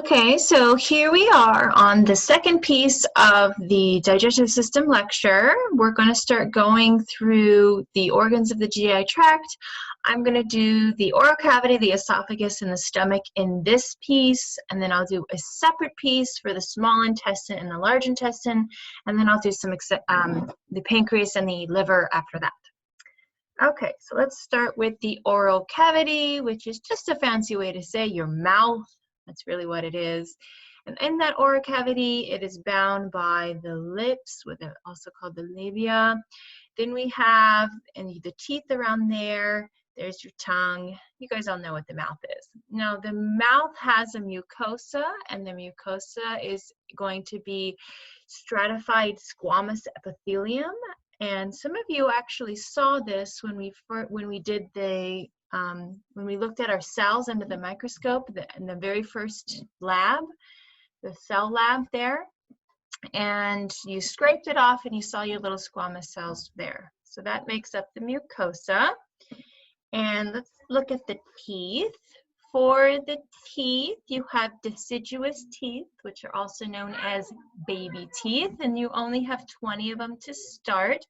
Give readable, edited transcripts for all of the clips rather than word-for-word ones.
Okay, so here we are on the second piece of the digestive system lecture. We're going to start going through the organs of the GI tract. I'm going to do the oral cavity, the esophagus, and the stomach in this piece, and then I'll do a separate piece for the small intestine and the large intestine, and then I'll do some the pancreas and the liver after that. Okay, so let's start with the oral cavity, which is just a fancy way to say your mouth. That's really what it is. And in that oral cavity, it is bound by the lips, also called the labia. Then we have the teeth around there. There's your tongue. You guys all know what the mouth is. Now, the mouth has a mucosa, and the mucosa is going to be stratified squamous epithelium. And some of you actually saw this when we did the when we looked at our cells under the microscope in the very first lab, the cell lab there, and you scraped it off and you saw your little squamous cells there. So that makes up the mucosa. And let's look at the teeth. For the teeth, you have deciduous teeth, which are also known as baby teeth, and you only have 20 of them to start.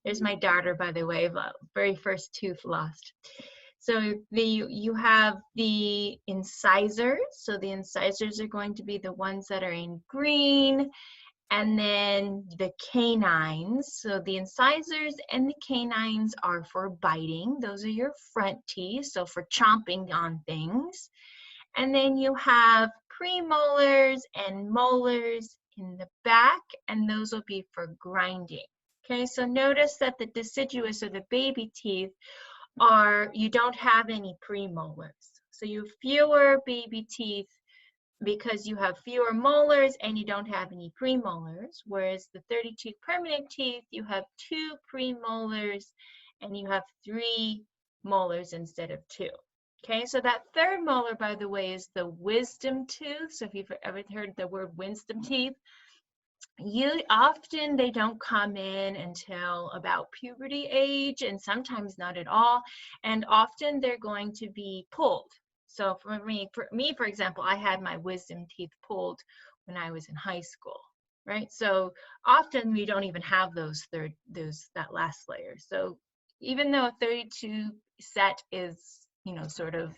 There's my daughter, by the way, the very first tooth lost. So you have the incisors. So the incisors are going to be the ones that are in green. And then the canines. So the incisors and the canines are for biting. Those are your front teeth, so for chomping on things. And then you have premolars and molars in the back, and those will be for grinding. Okay, so notice that the deciduous or the baby teeth you don't have any premolars. So you have fewer baby teeth because you have fewer molars and you don't have any premolars, whereas the 32 permanent teeth, you have 2 premolars and you have 3 molars instead of 2. Okay, so that third molar, by the way, is the wisdom tooth. So if you've ever heard the word wisdom teeth, often they don't come in until about puberty age, and sometimes not at all, and often they're going to be pulled. So for me, for example, I had my wisdom teeth pulled when I was in high school, right? So often we don't even have that last layer. So even though a 32 set is, sort of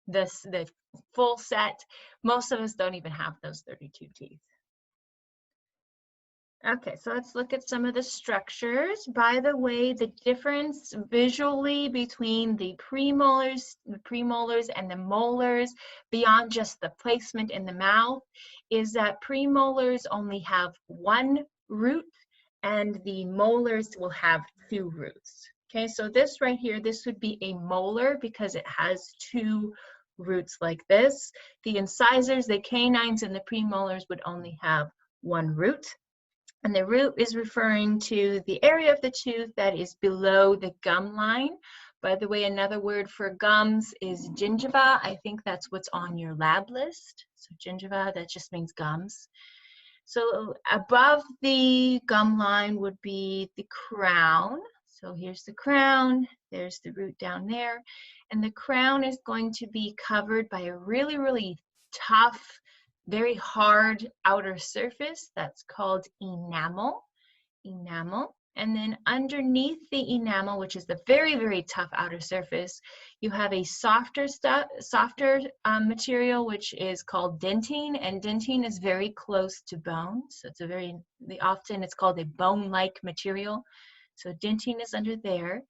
the full set, most of us don't even have those 32 teeth. Okay, so let's look at some of the structures. By the way, the difference visually between the premolars and the molars, beyond just the placement in the mouth, is that premolars only have 1 root and the molars will have 2 roots. Okay, so this right here, this would be a molar because it has 2 roots like this. The incisors, the canines, and the premolars would only have 1 root. And the root is referring to the area of the tooth that is below the gum line. By the way, another word for gums is gingiva. I think that's what's on your lab list. So gingiva, that just means gums. So above the gum line would be the crown. So here's the crown, there's the root down there. And the crown is going to be covered by a really, really tough, very hard outer surface that's called enamel. And then underneath the enamel, which is the very, very tough outer surface, you have a softer material, which is called dentine, and dentine is very close to bone. So often it's called a bone-like material. So dentine is under there.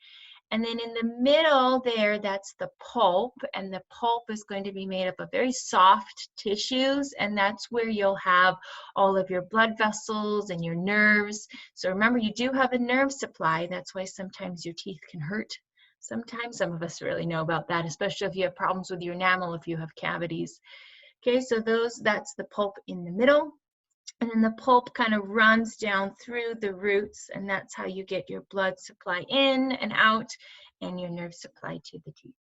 And then in the middle there, that's the pulp, and the pulp is going to be made up of very soft tissues, and that's where you'll have all of your blood vessels and your nerves. So remember, you do have a nerve supply. That's why sometimes your teeth can hurt. Sometimes, some of us really know about that, especially if you have problems with your enamel, if you have cavities. Okay, so that's the pulp in the middle. And then the pulp kind of runs down through the roots, and that's how you get your blood supply in and out and your nerve supply to the teeth.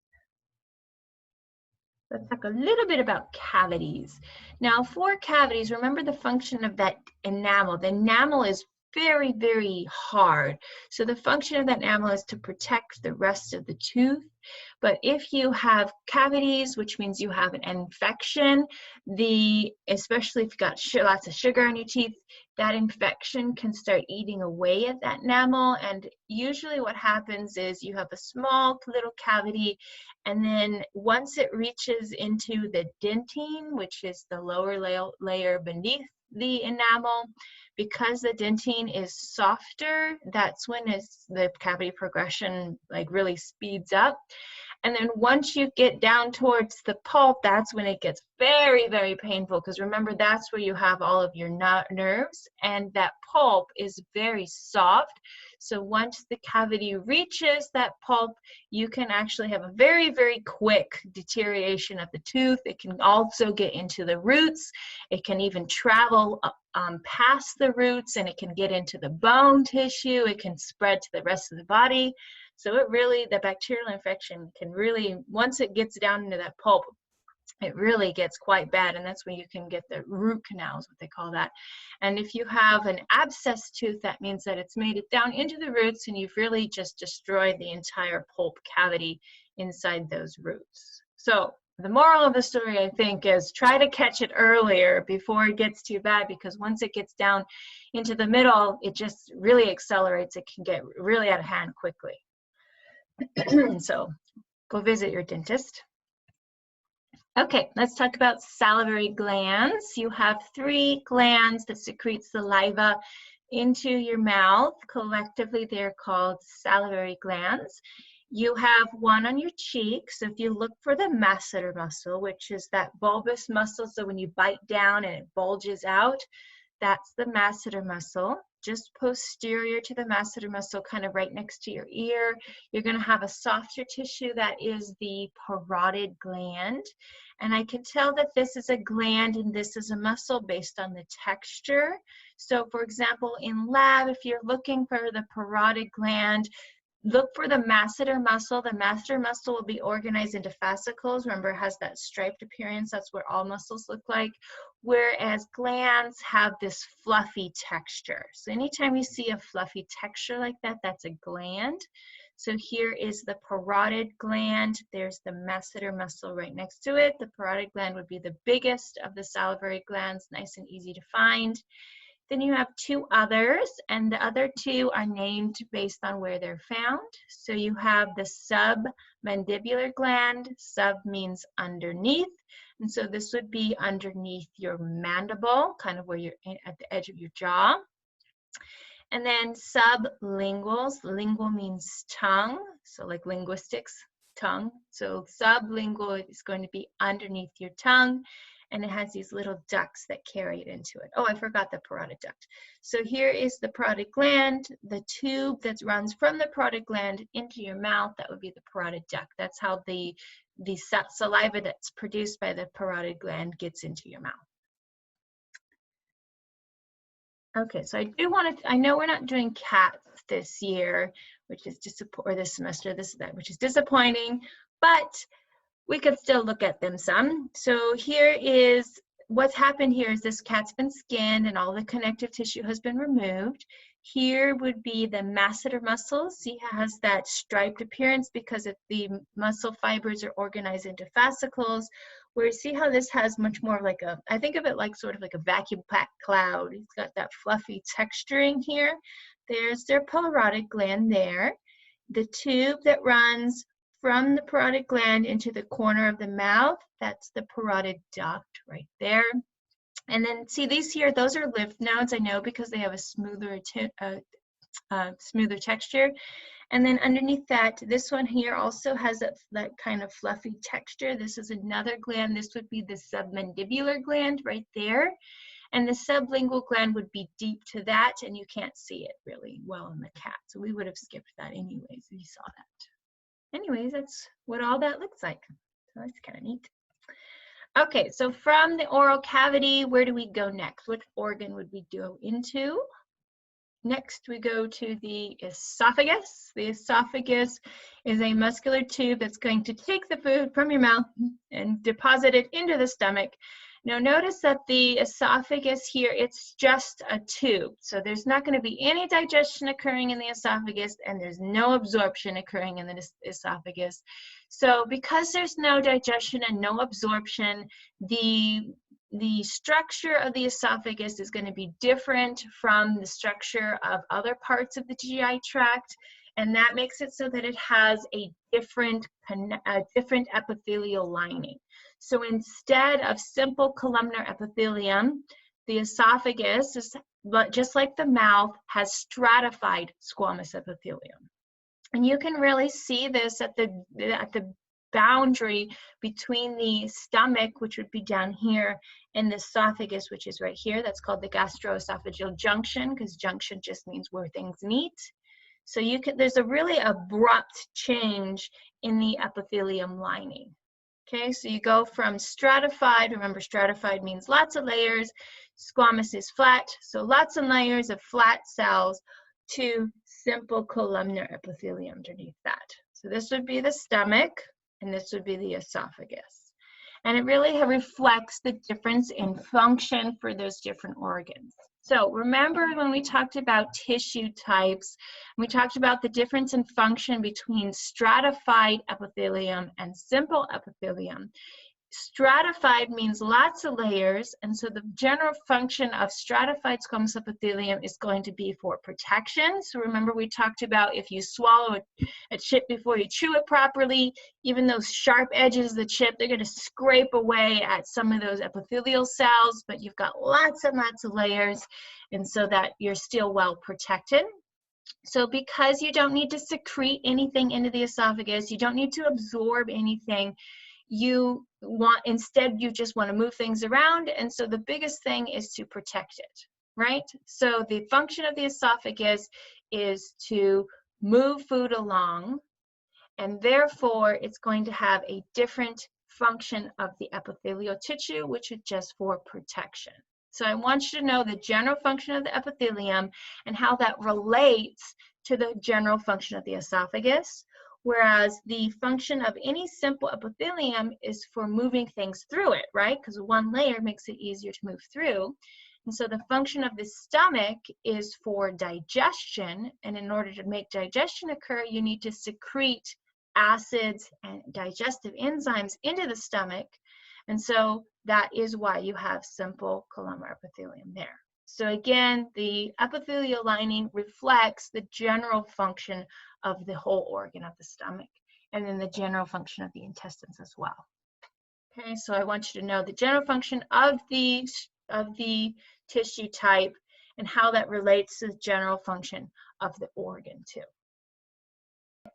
Let's talk a little bit about cavities. Now, for cavities, remember the function of that enamel. The enamel is very, very hard. So the function of that enamel is to protect the rest of the tooth. But if you have cavities, which means you have an infection, especially if you've got lots of sugar on your teeth, that infection can start eating away at that enamel. And usually what happens is you have a small little cavity, and then once it reaches into the dentine, which is the lower layer beneath the enamel, because the dentine is softer, that's when the cavity progression like really speeds up. And then once you get down towards the pulp, that's when it gets very, very painful, because remember, that's where you have all of your nerves, and that pulp is very soft. So once the cavity reaches that pulp, you can actually have a very, very quick deterioration of the tooth. It can also get into the roots. It can even travel past the roots, and it can get into the bone tissue. It can spread to the rest of the body. So the bacterial infection can really, once it gets down into that pulp, it really gets quite bad, and that's when you can get the root canals, what they call that. And if you have an abscess tooth, that means that it's made it down into the roots, and you've really just destroyed the entire pulp cavity inside those roots. So the moral of the story, I think, is try to catch it earlier before it gets too bad, because once it gets down into the middle, it just really accelerates. It can get really out of hand quickly. So go visit your dentist. Okay, let's talk about salivary glands. You have 3 glands that secrete saliva into your mouth. Collectively, they're called salivary glands. You have one on your cheek. So if you look for the masseter muscle, which is that bulbous muscle, so when you bite down and it bulges out, that's the masseter muscle. Just posterior to the masseter muscle, kind of right next to your ear, you're going to have a softer tissue that is the parotid gland. And I can tell that this is a gland and this is a muscle based on the texture. So for example, in lab, if you're looking for the parotid gland, look for the masseter muscle. The masseter muscle will be organized into fascicles. Remember, it has that striped appearance. That's what all muscles look like. Whereas glands have this fluffy texture. So anytime you see a fluffy texture like that, that's a gland. So here is the parotid gland. There's the masseter muscle right next to it. The parotid gland would be the biggest of the salivary glands, nice and easy to find. Then you have 2 others, and the other 2 are named based on where they're found. So you have the submandibular gland. Sub means underneath, and so this would be underneath your mandible, kind of where you're at the edge of your jaw. And then sublinguals. Lingual means tongue, so like linguistics, tongue. So sublingual is going to be underneath your tongue, and it has these little ducts that carry it into it. Oh, I forgot the parotid duct. So here is the parotid gland, the tube that runs from the parotid gland into your mouth. That would be the parotid duct. That's how the saliva that's produced by the parotid gland gets into your mouth. Okay, so I know we're not doing cats this year, which is or this semester, which is disappointing, but we could still look at them some. So here is what's happened. Here is this cat's been skinned and all the connective tissue has been removed. Here would be the masseter muscle. See, it has that striped appearance because the muscle fibers are organized into fascicles. Where you see how this has much more like I think of it like sort of like a vacuum packed cloud. It's got that fluffy texturing here. There's their parotid gland there. The tube that runs from the parotid gland into the corner of the mouth, that's the parotid duct right there. And then see these here, those are lymph nodes, I know, because they have a smoother texture. And then underneath that, this one here also has that kind of fluffy texture. This is another gland. This would be the submandibular gland right there. And the sublingual gland would be deep to that, and you can't see it really well in the cat. So we would have skipped that anyways if you saw that. Anyways, that's what all that looks like. So that's kind of neat. Okay, so from the oral cavity, where do we go next? What organ would we go into? Next, we go to the esophagus. The esophagus is a muscular tube that's going to take the food from your mouth and deposit it into the stomach. Now notice that the esophagus here, it's just a tube. So there's not going to be any digestion occurring in the esophagus, and there's no absorption occurring in the esophagus. So because there's no digestion and no absorption, the structure of the esophagus is going to be different from the structure of other parts of the GI tract, and that makes it so that it has a different epithelial lining. So instead of simple columnar epithelium, the esophagus, just like the mouth, has stratified squamous epithelium. And you can really see this at the boundary between the stomach, which would be down here, and the esophagus, which is right here. That's called the gastroesophageal junction, because junction just means where things meet. So there's a really abrupt change in the epithelium lining. Okay, so you go from stratified, remember stratified means lots of layers, squamous is flat, so lots of layers of flat cells, to simple columnar epithelium underneath that. So this would be the stomach, and this would be the esophagus. And it really reflects the difference in function for those different organs. So remember when we talked about tissue types, we talked about the difference in function between stratified epithelium and simple epithelium. Stratified means lots of layers, and so the general function of stratified squamous epithelium is going to be for protection. So remember we talked about if you swallow a chip before you chew it properly, even those sharp edges of the chip, they're going to scrape away at some of those epithelial cells, but you've got lots and lots of layers, and so that you're still well protected. So because you don't need to secrete anything into the esophagus, you don't need to absorb anything, instead you just want to move things around, and so the biggest thing is to protect it, right? So the function of the esophagus is to move food along, and therefore it's going to have a different function of the epithelial tissue, which is just for protection. So I want you to know the general function of the epithelium and how that relates to the general function of the esophagus, whereas the function of any simple epithelium is for moving things through it, right? Because one layer makes it easier to move through. And so the function of the stomach is for digestion, and in order to make digestion occur, you need to secrete acids and digestive enzymes into the stomach, and so that is why you have simple columnar epithelium there. So again, the epithelial lining reflects the general function of the whole organ of the stomach, and then the general function of the intestines as well. Okay, so I want you to know the general function of the tissue type and how that relates to the general function of the organ too.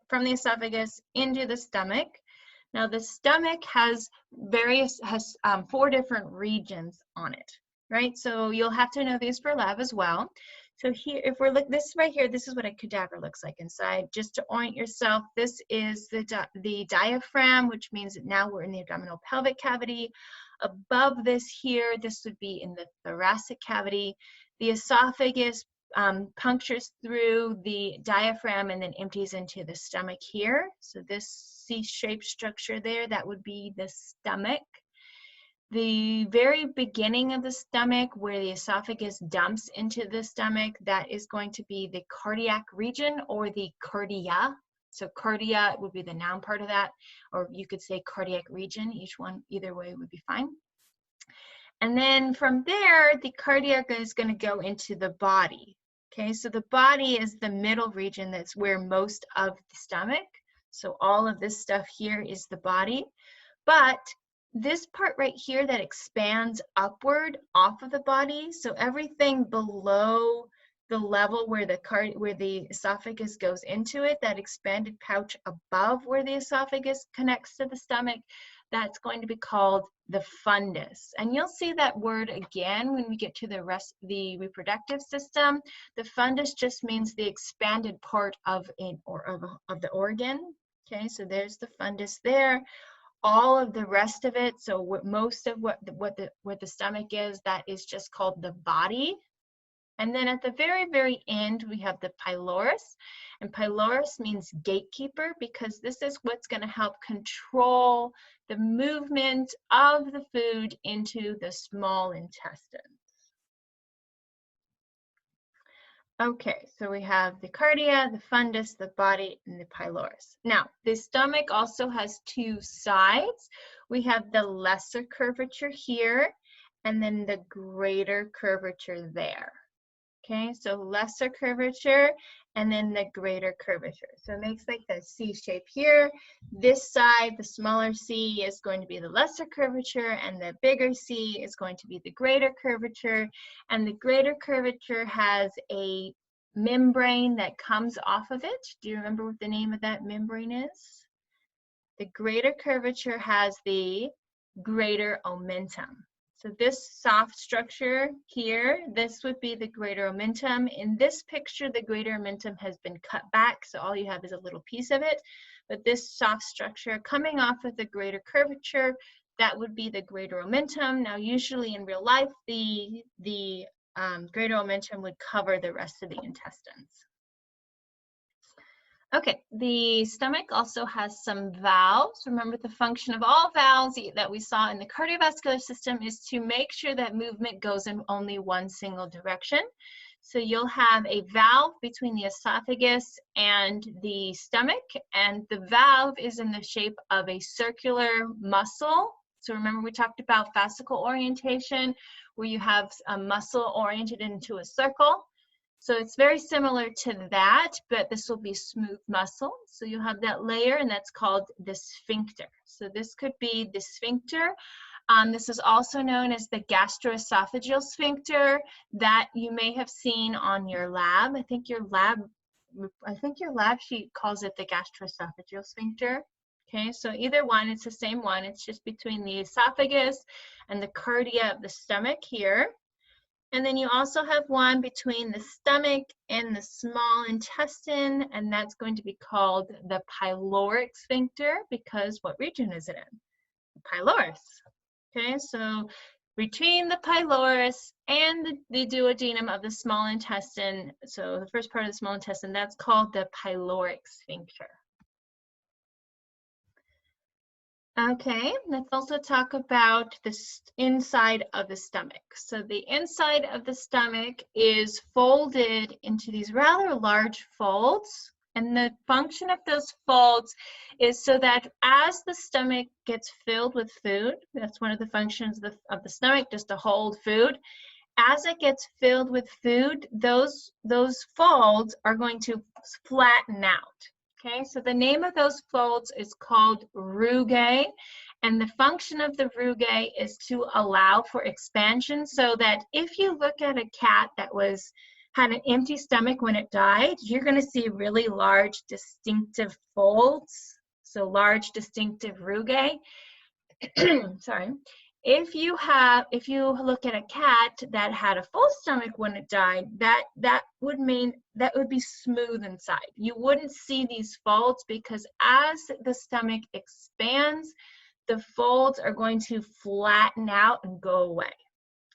From the esophagus into the stomach. Now the stomach has 4 different regions on it, right? So you'll have to know these for lab as well. So here, if we're looking, this right here, this is what a cadaver looks like inside. Just to orient yourself, this is the diaphragm, which means that now we're in the abdominal pelvic cavity. Above this here, this would be in the thoracic cavity. The esophagus punctures through the diaphragm and then empties into the stomach here. So this C-shaped structure there, that would be the stomach. The very beginning of the stomach, where the esophagus dumps into the stomach, that is going to be the cardiac region, or the cardia. So cardia would be the noun part of that, or you could say cardiac region. Either way would be fine. And then from there, the cardiac is going to go into the body. Okay, so the body is the middle region. That's where most of the stomach, so all of this stuff here is the body. But this part right here that expands upward off of the body, so everything below the level where the esophagus goes into it, that expanded pouch above where the esophagus connects to the stomach, that's going to be called the fundus. And you'll see that word again when we get to the reproductive system. The fundus just means the expanded part of the organ. Okay, so there's the fundus there. All of the rest of it, so most of what the stomach is, that is just called the body. And then at the very, very end, we have the pylorus. And pylorus means gatekeeper because this is what's going to help control the movement of the food into the small intestine. Okay, so we have the cardia, the fundus, the body, and the pylorus. Now, the stomach also has two sides. We have the lesser curvature here, and then the greater curvature there. Okay, so lesser curvature, and then the greater curvature. So it makes like the C shape here. This side, the smaller C, is going to be the lesser curvature, and the bigger C is going to be the greater curvature. And the greater curvature has a membrane that comes off of it. Do you remember what the name of that membrane is? The greater curvature has the greater omentum. So this soft structure here, this would be the greater omentum. In this picture, the greater omentum has been cut back, so all you have is a little piece of it. But this soft structure coming off of the greater curvature, that would be the greater omentum. Now, usually in real life, the greater omentum would cover the rest of the intestines. Okay, the stomach also has some valves. Remember, the function of all valves that we saw in the cardiovascular system is to make sure that movement goes in only one single direction. So you'll have a valve between the esophagus and the stomach, and the valve is in the shape of a circular muscle. So remember, we talked about fascicle orientation, where you have a muscle oriented into a circle. So it's very similar to that, but this will be smooth muscle. So you have that layer, and that's called the sphincter. So this could be the sphincter. This is also known as the gastroesophageal sphincter that you may have seen on your lab. I think your lab sheet calls it the gastroesophageal sphincter. Okay, so either one, it's the same one. It's just between the esophagus and the cardia of the stomach here. And then you also have one between the stomach and the small intestine, and that's going to be called the pyloric sphincter, because what region is it in? The pylorus. Okay, so between the pylorus and the duodenum of the small intestine, so the first part of the small intestine, that's called the pyloric sphincter. Okay, let's also talk about the inside of the stomach. So the inside of the stomach is folded into these rather large folds, and the function of those folds is so that as the stomach gets filled with food, that's one of the functions of the stomach, just to hold food. As it gets filled with food, those folds are going to flatten out. Okay, so the name of those folds is called rugae, and the function of the rugae is to allow for expansion, so that if you look at a cat that had an empty stomach when it died, you're going to see really large distinctive folds, so large distinctive rugae. Sorry. If you look at a cat that had a full stomach when it died, that would be smooth inside. You wouldn't see these folds, because as the stomach expands, the folds are going to flatten out and go away.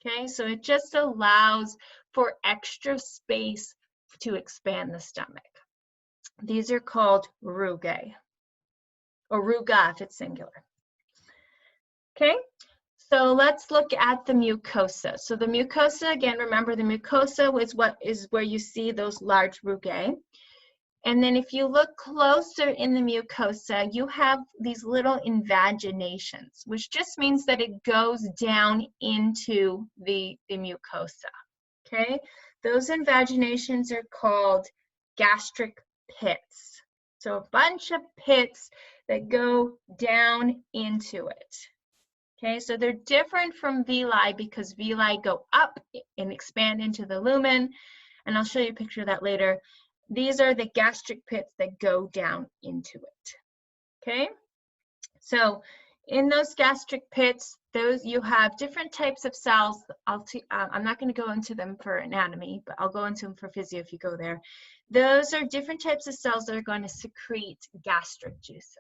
Okay, so it just allows for extra space to expand the stomach. These are called rugae, or ruga if it's singular. Okay. So let's look at the mucosa. So the mucosa, again, remember the mucosa is where you see those large rugae. And then if you look closer in the mucosa, you have these little invaginations, which just means that it goes down into the mucosa. Okay, those invaginations are called gastric pits. So a bunch of pits that go down into it. Okay, so they're different from villi because villi go up and expand into the lumen, and I'll show you a picture of that later. These are the gastric pits that go down into it. Okay, so in those gastric pits, you have different types of cells. I'm not going to go into them for anatomy, but I'll go into them for physio if you go there. Those are different types of cells that are going to secrete gastric juices.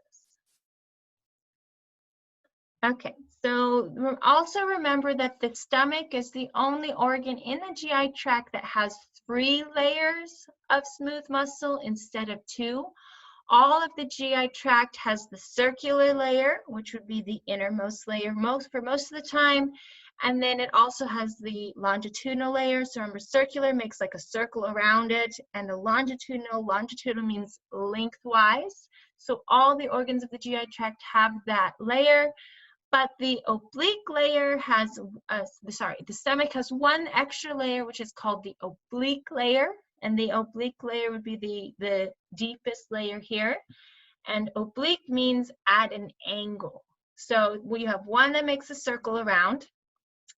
Okay, so also remember that the stomach is the only organ in the GI tract that has 3 layers of smooth muscle instead of 2. All of the GI tract has the circular layer, which would be the innermost layer for most of the time, and then it also has the longitudinal layer. So remember, circular makes like a circle around it, and the longitudinal means lengthwise. So all the organs of the GI tract have that layer. But the oblique layer has, the stomach has one extra layer, which is called the oblique layer. And the oblique layer would be the deepest layer here. And oblique means at an angle. So we have one that makes a circle around.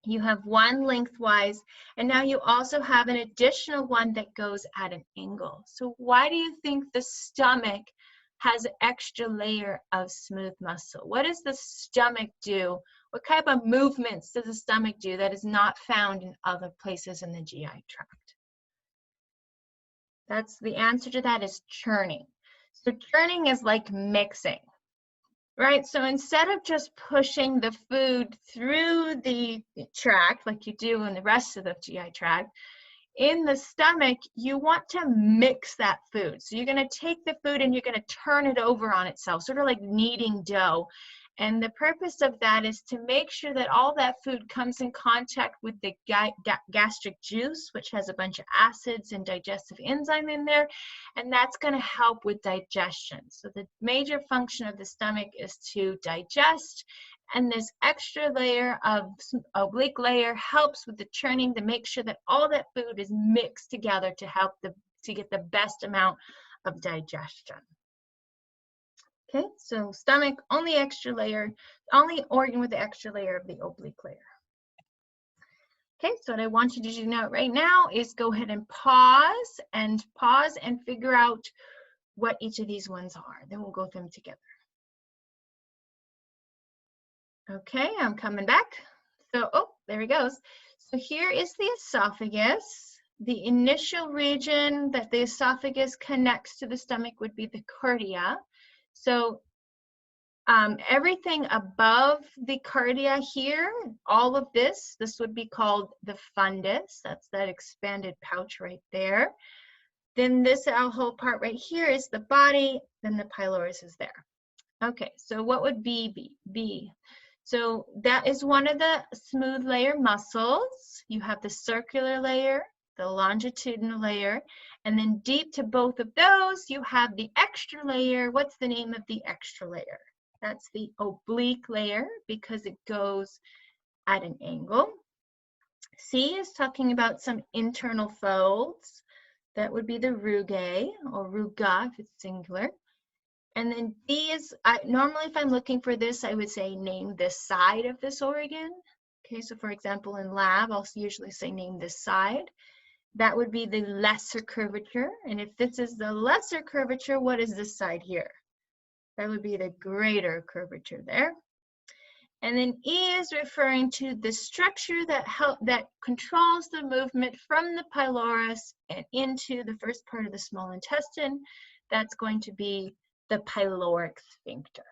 You have one lengthwise, and now you also have an additional one that goes at an angle. So why do you think the stomach has an extra layer of smooth muscle? What does the stomach do? What type of movements does the stomach do that is not found in other places in the GI tract? That's the answer to that is churning. So churning is like mixing, right? So instead of just pushing the food through the tract like you do in the rest of the GI tract, in the stomach, you want to mix that food. So you're going to take the food and you're going to turn it over on itself, sort of like kneading dough. And the purpose of that is to make sure that all that food comes in contact with the gastric juice, which has a bunch of acids and digestive enzyme in there, and that's going to help with digestion. So the major function of the stomach is to digest, and this extra layer of oblique layer helps with the churning to make sure that all that food is mixed together to help to get the best amount of digestion. Okay, so stomach, only extra layer, only organ with the extra layer of the oblique layer. Okay, so what I want you to do now, right now, is go ahead and pause and figure out what each of these ones are. Then we'll go through them together. Okay, I'm coming back. So, oh, there he goes. So here is the esophagus. The initial region that the esophagus connects to the stomach would be the cardia. So everything above the cardia here, all of this would be called the fundus. That's that expanded pouch right there. Then this whole part right here is the body, then the pylorus is there. Okay, so what would B be? B. So that is one of the smooth layer muscles. You have the circular layer, the longitudinal layer, and then deep to both of those, you have the extra layer. What's the name of the extra layer? That's the oblique layer because it goes at an angle. C is talking about some internal folds. That would be the rugae or ruga if it's singular. And then D is, normally if I'm looking for this, I would say name this side of this organ. Okay, so for example, in lab, I'll usually say name this side. That would be the lesser curvature. And if this is the lesser curvature, what is this side here? That would be the greater curvature there. And then E is referring to the structure that controls the movement from the pylorus and into the first part of the small intestine. That's going to be the pyloric sphincter.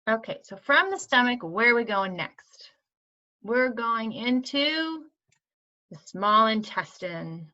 Okay, so from the stomach, where are we going next? We're going into the small intestine.